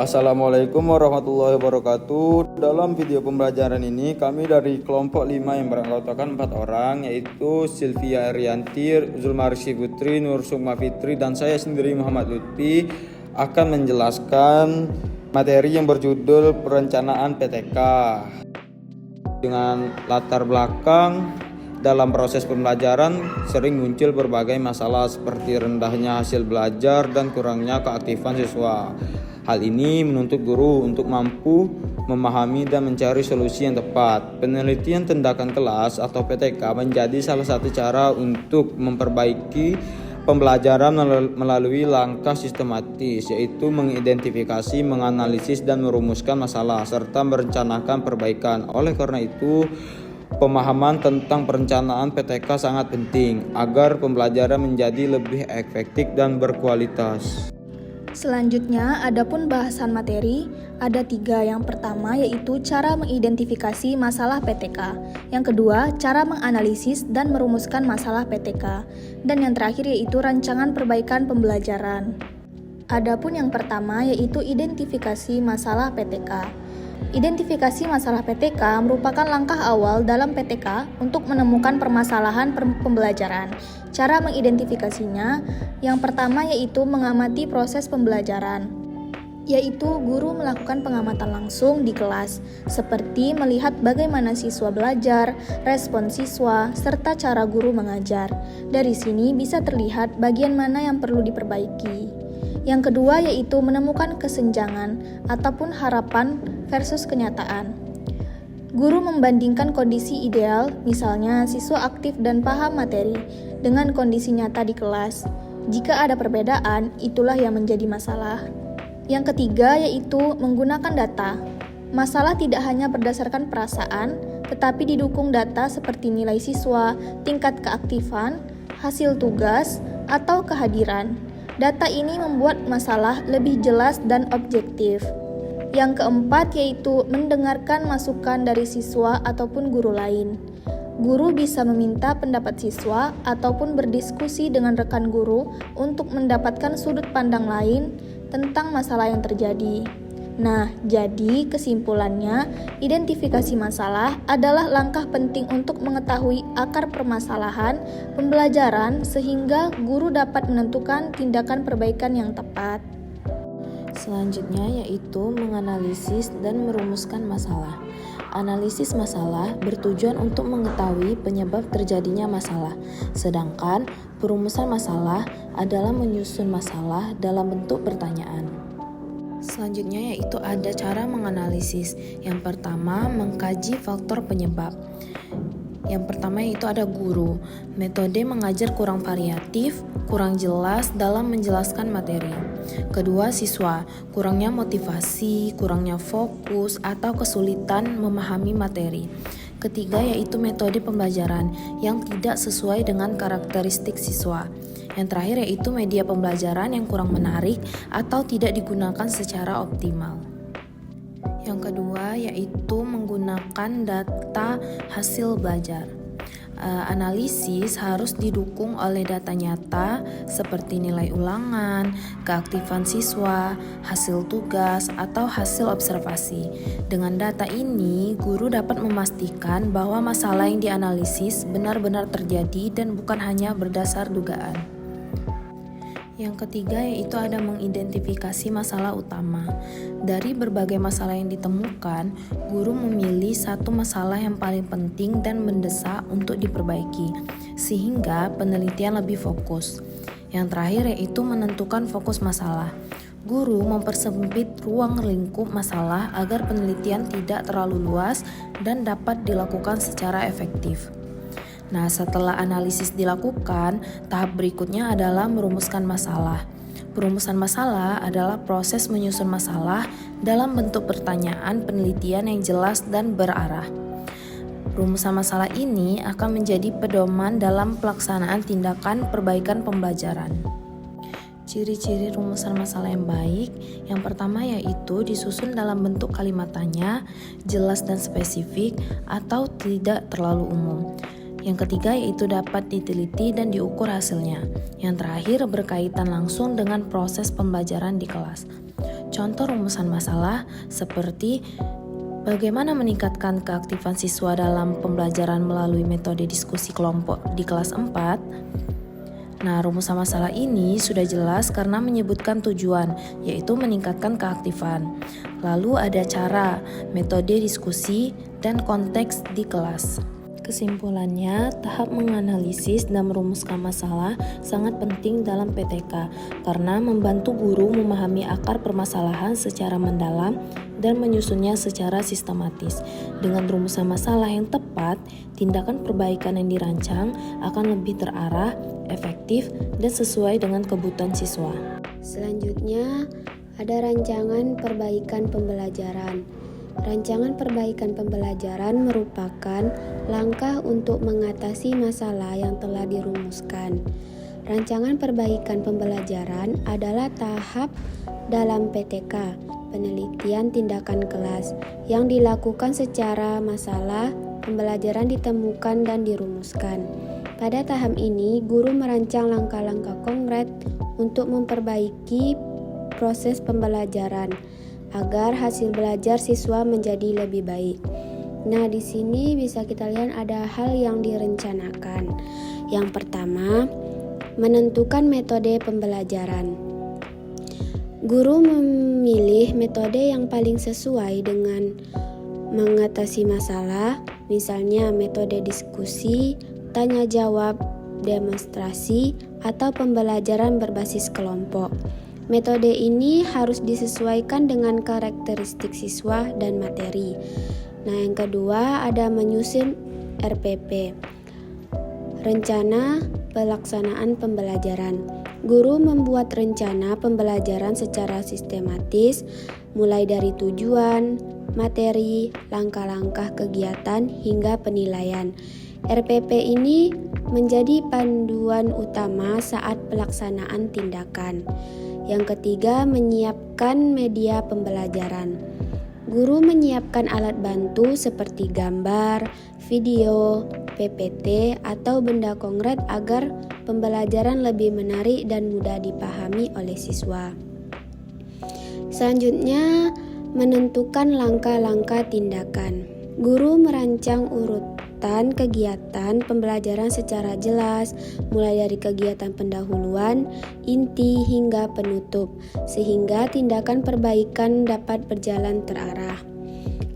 Assalamualaikum warahmatullahi wabarakatuh. Dalam video pembelajaran ini kami dari kelompok 5 yang beranggotakan 4 orang, yaitu Sylvia Arianti, Zulmarsi Putri, Nur Sukma Fitri, dan saya sendiri Muhammad Lutfi akan menjelaskan materi yang berjudul perencanaan PTK. Dengan latar belakang dalam proses pembelajaran sering muncul berbagai masalah seperti rendahnya hasil belajar dan kurangnya keaktifan siswa. Hal ini menuntut guru untuk mampu memahami dan mencari solusi yang tepat. Penelitian tindakan kelas atau PTK menjadi salah satu cara untuk memperbaiki pembelajaran melalui langkah sistematis, yaitu mengidentifikasi, menganalisis, dan merumuskan masalah, serta merencanakan perbaikan. Oleh karena itu, pemahaman tentang perencanaan PTK sangat penting agar pembelajaran menjadi lebih efektif dan berkualitas. Selanjutnya, adapun bahasan materi, ada 3. Yang pertama yaitu cara mengidentifikasi masalah PTK. Yang kedua, cara menganalisis dan merumuskan masalah PTK. Dan yang terakhir yaitu rancangan perbaikan pembelajaran. Adapun yang pertama yaitu identifikasi masalah PTK. Identifikasi masalah PTK merupakan langkah awal dalam PTK untuk menemukan permasalahan pembelajaran. Cara mengidentifikasinya, yang pertama yaitu mengamati proses pembelajaran, yaitu guru melakukan pengamatan langsung di kelas, seperti melihat bagaimana siswa belajar, respon siswa, serta cara guru mengajar. Dari sini bisa terlihat bagian mana yang perlu diperbaiki. Yang kedua yaitu menemukan kesenjangan ataupun harapan versus kenyataan. Guru membandingkan kondisi ideal, misalnya siswa aktif dan paham materi, dengan kondisi nyata di kelas. Jika ada perbedaan, itulah yang menjadi masalah. Yang ketiga yaitu menggunakan data. Masalah tidak hanya berdasarkan perasaan, tetapi didukung data seperti nilai siswa, tingkat keaktifan, hasil tugas, atau kehadiran. Data ini membuat masalah lebih jelas dan objektif. Yang keempat yaitu mendengarkan masukan dari siswa ataupun guru lain. Guru bisa meminta pendapat siswa ataupun berdiskusi dengan rekan guru untuk mendapatkan sudut pandang lain tentang masalah yang terjadi. Nah, jadi kesimpulannya, identifikasi masalah adalah langkah penting untuk mengetahui akar permasalahan pembelajaran sehingga guru dapat menentukan tindakan perbaikan yang tepat. Selanjutnya yaitu menganalisis dan merumuskan masalah. Analisis masalah bertujuan untuk mengetahui penyebab terjadinya masalah, sedangkan perumusan masalah adalah menyusun masalah dalam bentuk pertanyaan. Selanjutnya yaitu ada cara menganalisis. Yang pertama, mengkaji faktor penyebab. Yang pertama yaitu ada guru. Metode mengajar kurang variatif, kurang jelas dalam menjelaskan materi. Kedua, siswa. Kurangnya motivasi, kurangnya fokus, atau kesulitan memahami materi. Ketiga yaitu metode pembelajaran yang tidak sesuai dengan karakteristik siswa. Yang terakhir yaitu media pembelajaran yang kurang menarik atau tidak digunakan secara optimal. Yang kedua yaitu menggunakan data hasil belajar. Analisis harus didukung oleh data nyata seperti nilai ulangan, keaktifan siswa, hasil tugas, atau hasil observasi. Dengan data ini, guru dapat memastikan bahwa masalah yang dianalisis benar-benar terjadi dan bukan hanya berdasar dugaan. Yang ketiga yaitu ada mengidentifikasi masalah utama. Dari berbagai masalah yang ditemukan, guru memilih satu masalah yang paling penting dan mendesak untuk diperbaiki, sehingga penelitian lebih fokus. Yang terakhir yaitu menentukan fokus masalah. Guru mempersempit ruang lingkup masalah agar penelitian tidak terlalu luas dan dapat dilakukan secara efektif. Nah, setelah analisis dilakukan, tahap berikutnya adalah merumuskan masalah. Perumusan masalah adalah proses menyusun masalah dalam bentuk pertanyaan penelitian yang jelas dan berarah. Rumusan masalah ini akan menjadi pedoman dalam pelaksanaan tindakan perbaikan pembelajaran. Ciri-ciri rumusan masalah yang baik, yang pertama yaitu disusun dalam bentuk kalimat tanya, jelas dan spesifik, atau tidak terlalu umum. Yang ketiga yaitu dapat diteliti dan diukur hasilnya. Yang terakhir berkaitan langsung dengan proses pembelajaran di kelas. Contoh rumusan masalah seperti bagaimana meningkatkan keaktifan siswa dalam pembelajaran melalui metode diskusi kelompok di kelas 4. Nah, rumusan masalah ini sudah jelas karena menyebutkan tujuan, yaitu meningkatkan keaktifan. Lalu ada cara, metode diskusi, dan konteks di kelas. Kesimpulannya, tahap menganalisis dan merumuskan masalah sangat penting dalam PTK karena membantu guru memahami akar permasalahan secara mendalam dan menyusunnya secara sistematis. Dengan rumusan masalah yang tepat, tindakan perbaikan yang dirancang akan lebih terarah, efektif, dan sesuai dengan kebutuhan siswa. Selanjutnya, ada rancangan perbaikan pembelajaran. Rancangan perbaikan pembelajaran merupakan langkah untuk mengatasi masalah yang telah dirumuskan. Rancangan perbaikan pembelajaran adalah tahap dalam PTK, penelitian tindakan kelas, yang dilakukan secara masalah pembelajaran ditemukan dan dirumuskan. Pada tahap ini, guru merancang langkah-langkah konkret untuk memperbaiki proses pembelajaran agar hasil belajar siswa menjadi lebih baik. Nah, di sini bisa kita lihat ada hal yang direncanakan. Yang pertama, menentukan metode pembelajaran. Guru memilih metode yang paling sesuai dengan mengatasi masalah, misalnya metode diskusi, tanya jawab, demonstrasi, atau pembelajaran berbasis kelompok. Metode ini harus disesuaikan dengan karakteristik siswa dan materi. Nah, yang kedua ada menyusun RPP, rencana pelaksanaan pembelajaran. Guru membuat rencana pembelajaran secara sistematis, mulai dari tujuan, materi, langkah-langkah kegiatan, hingga penilaian. RPP ini menjadi panduan utama saat pelaksanaan tindakan. Yang ketiga, menyiapkan media pembelajaran. Guru menyiapkan alat bantu seperti gambar, video, PPT, atau benda konkret agar pembelajaran lebih menarik dan mudah dipahami oleh siswa. Selanjutnya, menentukan langkah-langkah tindakan. Guru merancang urutan kegiatan pembelajaran secara jelas, mulai dari kegiatan pendahuluan, inti, hingga penutup, sehingga tindakan perbaikan dapat berjalan terarah.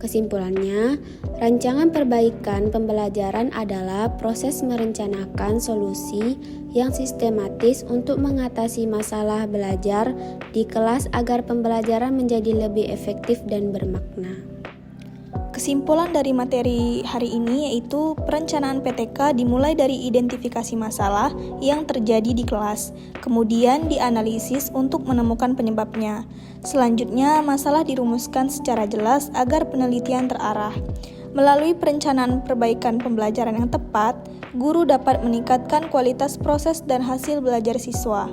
Kesimpulannya, rancangan perbaikan pembelajaran adalah proses merencanakan solusi yang sistematis untuk mengatasi masalah belajar di kelas agar pembelajaran menjadi lebih efektif dan bermakna. Kesimpulan dari materi hari ini yaitu perencanaan PTK dimulai dari identifikasi masalah yang terjadi di kelas, kemudian dianalisis untuk menemukan penyebabnya. Selanjutnya, masalah dirumuskan secara jelas agar penelitian terarah. Melalui perencanaan perbaikan pembelajaran yang tepat, guru dapat meningkatkan kualitas proses dan hasil belajar siswa.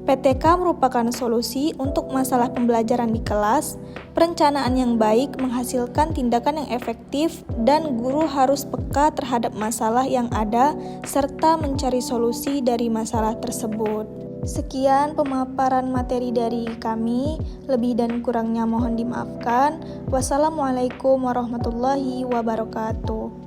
PTK merupakan solusi untuk masalah pembelajaran di kelas. Perencanaan yang baik menghasilkan tindakan yang efektif dan guru harus peka terhadap masalah yang ada serta mencari solusi dari masalah tersebut. Sekian pemaparan materi dari kami, lebih dan kurangnya mohon dimaafkan. Wassalamualaikum warahmatullahi wabarakatuh.